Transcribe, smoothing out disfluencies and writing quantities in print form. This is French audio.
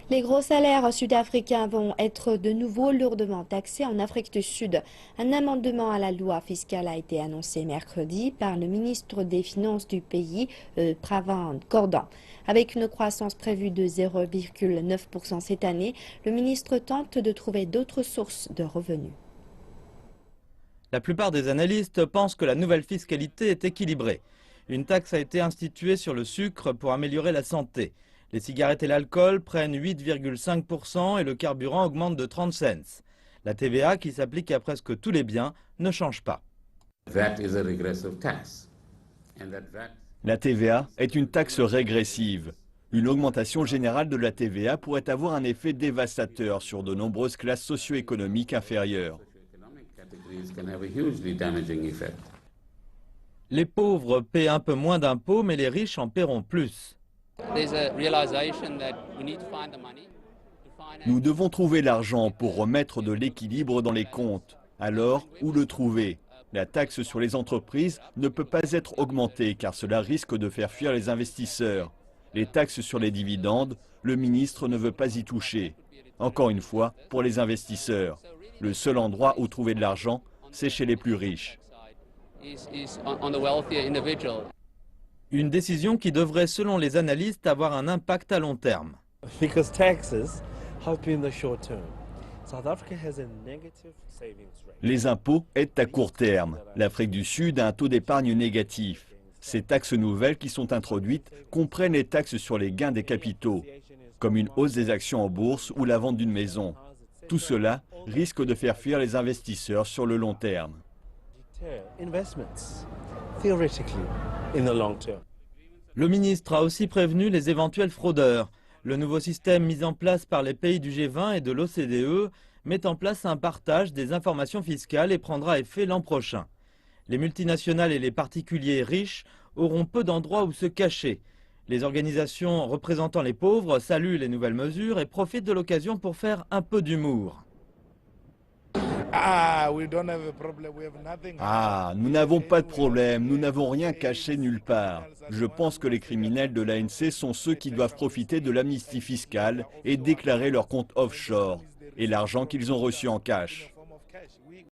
Les gros salaires sud-africains vont être de nouveau lourdement taxés en Afrique du Sud. Un amendement à la loi fiscale a été annoncé mercredi par le ministre des Finances du pays, Pravin Gordhan. Avec une croissance prévue de 0,9% cette année, le ministre tente de trouver d'autres sources de revenus. La plupart des analystes pensent que la nouvelle fiscalité est équilibrée. Une taxe a été instituée sur le sucre pour améliorer la santé. Les cigarettes et l'alcool prennent 8,5% et le carburant augmente de 30 cents. La TVA, qui s'applique à presque tous les biens, ne change pas. La TVA est une taxe régressive. Une augmentation générale de la TVA pourrait avoir un effet dévastateur sur de nombreuses classes socio-économiques inférieures. Les pauvres paient un peu moins d'impôts, mais les riches en paieront plus. Nous devons trouver l'argent pour remettre de l'équilibre dans les comptes. Alors, où le trouver? La taxe sur les entreprises ne peut pas être augmentée car cela risque de faire fuir les investisseurs. Les taxes sur les dividendes, le ministre ne veut pas y toucher. Encore une fois, pour les investisseurs, le seul endroit où trouver de l'argent, c'est chez les plus riches. Une décision qui devrait, selon les analystes, avoir un impact à long terme. Les impôts aident à court terme. L'Afrique du Sud a un taux d'épargne négatif. Ces taxes nouvelles qui sont introduites comprennent les taxes sur les gains des capitaux, comme une hausse des actions en bourse ou la vente d'une maison. Tout cela risque de faire fuir les investisseurs sur le long terme. Le ministre a aussi prévenu les éventuels fraudeurs. Le nouveau système mis en place par les pays du G20 et de l'OCDE met en place un partage des informations fiscales et prendra effet l'an prochain. Les multinationales et les particuliers riches auront peu d'endroits où se cacher. Les organisations représentant les pauvres saluent les nouvelles mesures et profitent de l'occasion pour faire un peu d'humour. Nous n'avons pas de problème, nous n'avons rien caché nulle part. Je pense que les criminels de l'ANC sont ceux qui doivent profiter de l'amnistie fiscale et déclarer leurs comptes offshore et l'argent qu'ils ont reçu en cash.